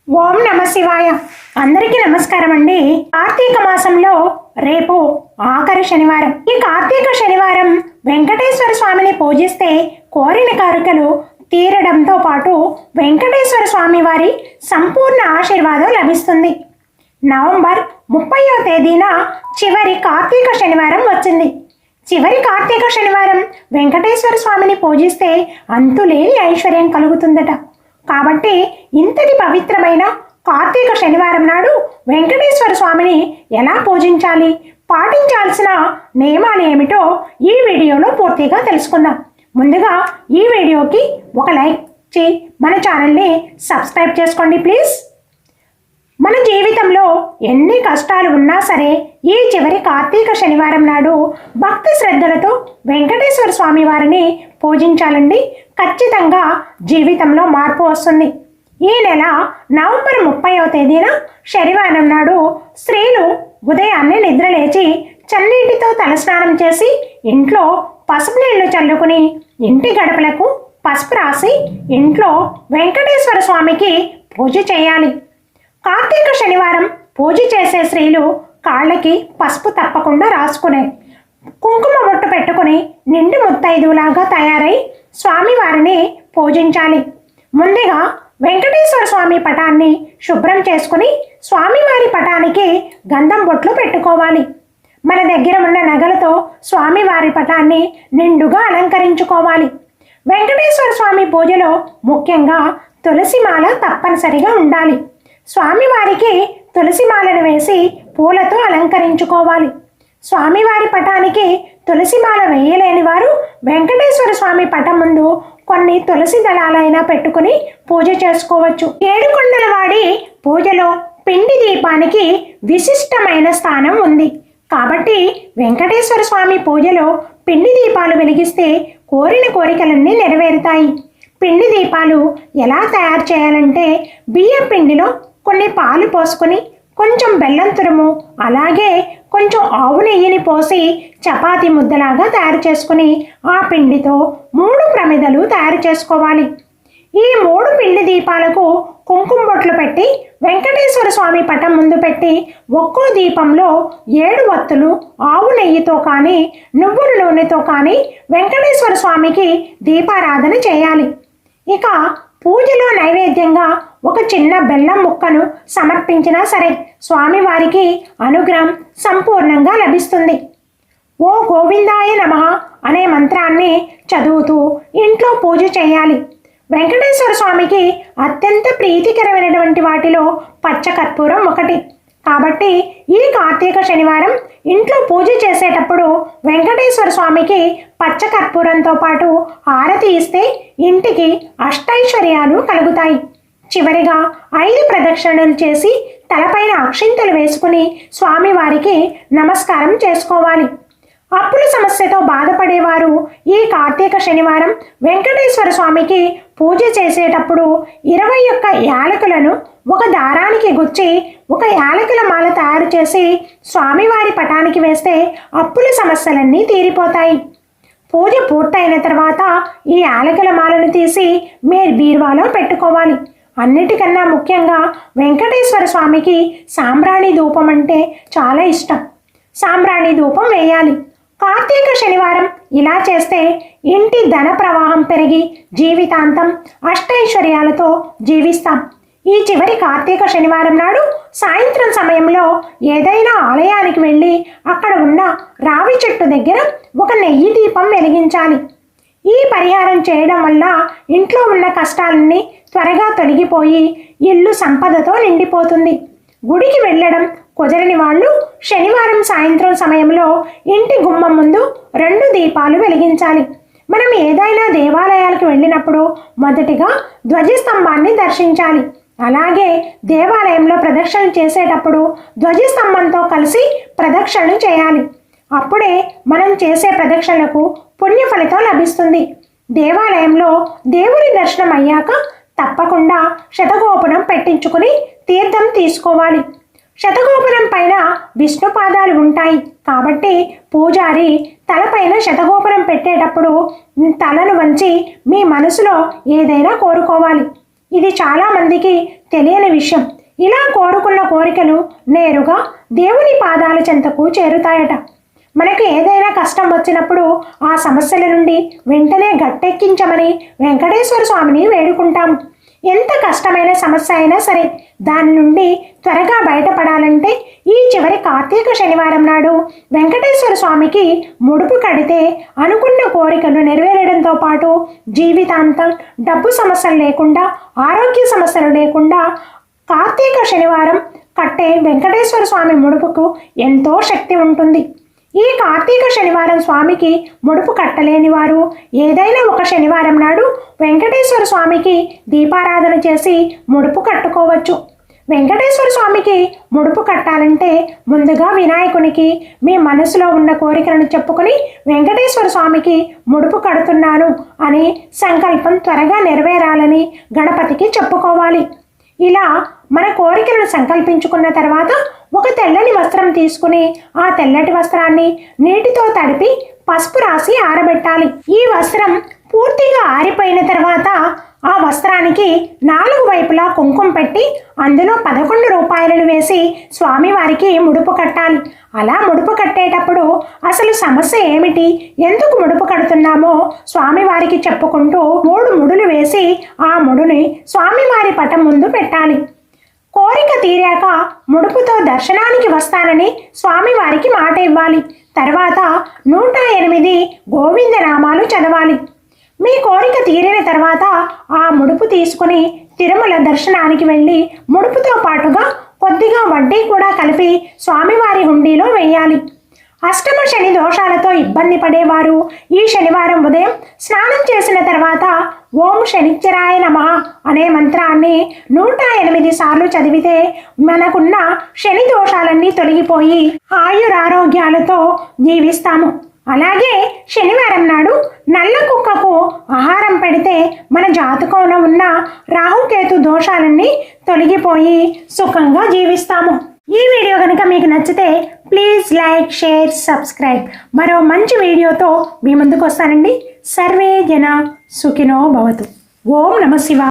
ఓం నమ శివాయ. అందరికీ నమస్కారం అండి. కార్తీక మాసంలో రేపు ఆఖరి శనివారం. ఈ కార్తీక శనివారం వెంకటేశ్వర స్వామిని పూజిస్తే కోరిన కోరికలు తీరడంతో పాటు వెంకటేశ్వర స్వామి వారి సంపూర్ణ ఆశీర్వాదం లభిస్తుంది. నవంబర్ 30వ తేదీన చివరి కార్తీక శనివారం వచ్చింది. చివరి కార్తీక శనివారం వెంకటేశ్వర స్వామిని పూజిస్తే అంతులేని ఐశ్వర్యం కలుగుతుందట. కాబట్టి ఇంతటి పవిత్రమైన కార్తీక శనివారం నాడు వెంకటేశ్వర స్వామిని ఎలా పూజించాలి, పాటించాల్సిన నియమాలు ఏమిటో ఈ వీడియోలో పూర్తిగా తెలుసుకుందాం. ముందుగా ఈ వీడియోకి ఒక లైక్ చేసి మన ఛానల్ని సబ్స్క్రైబ్ చేసుకోండి ప్లీజ్. మన జీవితంలో ఎన్ని కష్టాలు ఉన్నా సరే ఈ చివరి కార్తీక శనివారం నాడు భక్తి శ్రద్ధలతో వెంకటేశ్వర స్వామి వారిని పూజించాలండి. ఖచ్చితంగా జీవితంలో మార్పు వస్తుంది. ఈ నెల నవంబర్ 30వ తేదీన శనివారం నాడు స్త్రీలు ఉదయాన్నే నిద్రలేచి చన్నీటితో తలస్నానం చేసి ఇంట్లో పసుపు నీళ్లు చల్లుకుని ఇంటి గడపలకు పసుపు రాసి ఇంట్లో వెంకటేశ్వర స్వామికి పూజ చేయాలి. కార్తీక శనివారం పూజ చేసే స్త్రీలు కాళ్ళకి పసుపు తప్పకుండా రాసుకునే కుంకుమ బొట్టు పెట్టుకుని నిండు ముత్తైదులాగా తయారై స్వామివారిని పూజించాలి. ముందుగా వెంకటేశ్వర స్వామి పటాన్ని శుభ్రం చేసుకుని స్వామివారి పటానికి గంధం బొట్లు పెట్టుకోవాలి. మన దగ్గర ఉన్న నగలతో స్వామివారి పటాన్ని నిండుగా అలంకరించుకోవాలి. వెంకటేశ్వర స్వామి పూజలో ముఖ్యంగా తులసిమాల తప్పనిసరిగా ఉండాలి. స్వామివారికి తులసిమాలను వేసి పూలతో అలంకరించుకోవాలి. స్వామివారి పటానికి తులసిమాల వేయలేని వారు వెంకటేశ్వర స్వామి పటం ముందు కొన్ని తులసి దళాలైనా పెట్టుకుని పూజ చేసుకోవచ్చు. ఏడుకొండలవాడి పూజలో పిండి దీపానికి విశిష్టమైన స్థానం ఉంది. కాబట్టి వెంకటేశ్వర స్వామి పూజలో పిండి దీపాలు వెలిగిస్తే కోరిన కోరికలన్నీ నెరవేరుతాయి. పిండి దీపాలు ఎలా తయారు చేయాలంటే బియ్యం పిండిలో కొన్ని పాలు పోసుకొని కొంచెం బెల్లం తురుము అలాగే కొంచెం ఆవు నెయ్యిని పోసి చపాతీ ముద్దలాగా తయారు చేసుకుని ఆ పిండితో 3 ప్రమిదలు తయారు చేసుకోవాలి. ఈ 3 పిండి దీపాలకు కుంకుమ బొట్లు పెట్టి వెంకటేశ్వర స్వామి పటం ముందు పెట్టి ఒక్కో దీపంలో 7 వత్తులు ఆవు నెయ్యితో కానీ నువ్వుల నూనెతో కానీ వెంకటేశ్వర స్వామికి దీపారాధన చేయాలి. ఇక పూజలో నైవేద్యంగా ఒక చిన్న బెల్లం ముక్కను సమర్పించినా సరే స్వామివారికి అనుగ్రహం సంపూర్ణంగా లభిస్తుంది. ఓ గోవిందాయ నమః అనే మంత్రాన్ని చదువుతూ ఇంట్లో పూజ చేయాలి. వెంకటేశ్వర స్వామికి అత్యంత ప్రీతికరమైనటువంటి వాటిలో పచ్చకర్పూరం ఒకటి. కాబట్టి ఈ కార్తీక శనివారం ఇంట్లో పూజ చేసేటప్పుడు వెంకటేశ్వర స్వామికి పచ్చకర్పూరంతో పాటు హారతి ఇస్తే ఇంటికి అష్టైశ్వర్యాలు కలుగుతాయి. చివరిగా 5 ప్రదక్షిణలు చేసి తలపైన అక్షింతలు వేసుకుని స్వామివారికి నమస్కారం చేసుకోవాలి. అప్పుల సమస్యతో బాధపడేవారు ఈ కార్తీక శనివారం వెంకటేశ్వర స్వామికి పూజ చేసేటప్పుడు 21 యాలకులను ఒక దారానికి గుచ్చి ఒక యాలకుల మాల తయారు చేసి స్వామివారి పటానికి వేస్తే అప్పుల సమస్యలన్నీ తీరిపోతాయి. పూజ పూర్తయిన తర్వాత ఈ యాలకుల మాలను తీసి మీరు బీరువాలో పెట్టుకోవాలి. అన్నిటికన్నా ముఖ్యంగా వెంకటేశ్వర స్వామికి సాంబ్రాణి ధూపం అంటే చాలా ఇష్టం. సాంబ్రాణి ధూపం వేయాలి. కార్తీక శనివారం ఇలా చేస్తే ఇంటి ధన ప్రవాహం పెరిగి జీవితాంతం అష్టైశ్వర్యాలతో జీవిస్తాం. ఈ చివరి కార్తీక శనివారం నాడు సాయంత్రం సమయంలో ఏదైనా ఆలయానికి వెళ్ళి అక్కడ ఉన్న రావి చెట్టు దగ్గర ఒక నెయ్యి దీపం వెలిగించాలి. ఈ పరిహారం చేయడం వల్ల ఇంట్లో ఉన్న కష్టాలన్నీ త్వరగా తొలగిపోయి ఇల్లు సంపదతో నిండిపోతుంది. గుడికి వెళ్ళడం కుదరని వాళ్ళు శనివారం సాయంత్రం సమయంలో ఇంటి గుమ్మం ముందు 2 దీపాలు వెలిగించాలి. మనం ఏదైనా దేవాలయాలకు వెళ్ళినప్పుడు మొదటిగా ధ్వజస్తంభాన్ని దర్శించాలి. అలాగే దేవాలయంలో ప్రదక్షిణ చేసేటప్పుడు ధ్వజస్తంభంతో కలిసి ప్రదక్షిణ చేయాలి. అప్పుడే మనం చేసే ప్రదక్షిణలకు పుణ్య ఫలితం లభిస్తుంది. దేవాలయంలో దేవుని దర్శనం అయ్యాక తప్పకుండా శతగోపురం పెట్టించుకుని తీర్థం తీసుకోవాలి. శతగోపురం పైన విష్ణు పాదాలు ఉంటాయి కాబట్టి పూజారి తలపైన శతగోపురం పెట్టేటప్పుడు తలను వంచి మీ మనసులో ఏదైనా కోరుకోవాలి. ఇది చాలా మందికి తెలియని విషయం. ఇలా కోరుకున్న కోరికలు నేరుగా దేవుని పాదాల చెంతకు చేరుతాయట. మనకు ఏదైనా కష్టం వచ్చినప్పుడు ఆ సమస్యల నుండి వెంటనే గట్టెక్కించమని వెంకటేశ్వర స్వామిని వేడుకుంటాము. ఎంత కష్టమైన సమస్య అయినా సరే దాని నుండి త్వరగా బయటపడాలంటే ఈ చివరి కార్తీక శనివారం నాడు వెంకటేశ్వర స్వామికి ముడుపు కడితే అనుకున్న కోరికలు నెరవేరడంతో పాటు జీవితాంతం డబ్బు సమస్యలు లేకుండా, ఆరోగ్య సమస్యలు లేకుండా కార్తీక శనివారం కట్టే వెంకటేశ్వర స్వామి ముడుపుకు ఎంతో శక్తి ఉంటుంది. ఈ కార్తీక శనివారం స్వామికి ముడుపు కట్టలేని వారు ఏదైనా ఒక శనివారం నాడు వెంకటేశ్వర స్వామికి దీపారాధన చేసి ముడుపు కట్టుకోవచ్చు. వెంకటేశ్వర స్వామికి ముడుపు కట్టాలంటే ముందుగా వినాయకునికి మీ మనసులో ఉన్న కోరికలను చెప్పుకొని వెంకటేశ్వర స్వామికి ముడుపు కడుతున్నాను అని సంకల్పం త్వరగా నెరవేరాలని గణపతికి చెప్పుకోవాలి. ఇలా మన కోరికలను సంకల్పించుకున్న తర్వాత ఒక తెల్లని వస్త్రం తీసుకుని ఆ తెల్లటి వస్త్రాన్ని నీటితో తడిపి పసుపు రాసి ఆరబెట్టాలి. ఈ వస్త్రం పూర్తిగా ఆరిపోయిన తర్వాత ఆ వస్త్రానికి 4 వైపులా కుంకుమ పెట్టి అందులో 11 రూపాయలను వేసి స్వామివారికి ముడుపు కట్టాలి. అలా ముడుపు కట్టేటప్పుడు అసలు సమస్య ఏమిటి, ఎందుకు ముడుపు కడుతున్నామో స్వామివారికి చెప్పుకుంటూ 3 ముడులు వేసి ఆ ముడుని స్వామివారి పటం ముందు పెట్టాలి. కోరిక తీరాక ముడుపుతో దర్శనానికి వస్తానని స్వామివారికి మాట ఇవ్వాలి. తర్వాత 108 గోవిందనామాలు చదవాలి. మీ కోరిక తీరిన తర్వాత ఆ ముడుపు తీసుకుని తిరుమల దర్శనానికి వెళ్ళి ముడుపుతో పాటుగా కొద్దిగా వడ్డీ కూడా కలిపి స్వామివారి హుండీలో వేయాలి. అష్టమ శని దోషాలతో ఇబ్బంది పడేవారు ఈ శనివారం ఉదయం స్నానం చేసిన తర్వాత ఓం శనిశ్చరాయ నమః అనే మంత్రాన్ని 108 సార్లు చదివితే మనకున్న శని దోషాలన్నీ తొలగిపోయి ఆయురారోగ్యాలతో జీవిస్తాము. అలాగే శనివారం నాడు నల్ల కుక్కకు ఆహారం పెడితే మన జాతకంలో ఉన్న రాహుకేతు దోషాలన్నీ తొలగిపోయి సుఖంగా జీవిస్తాము. ఈ వీడియో కనుక మీకు నచ్చితే ప్లీజ్ లైక్, షేర్, సబ్స్క్రైబ్. మరో మంచి వీడియోతో మీ ముందుకు వస్తానండి. సర్వే జన సుఖినో భవతు. ఓం నమః శివాయ.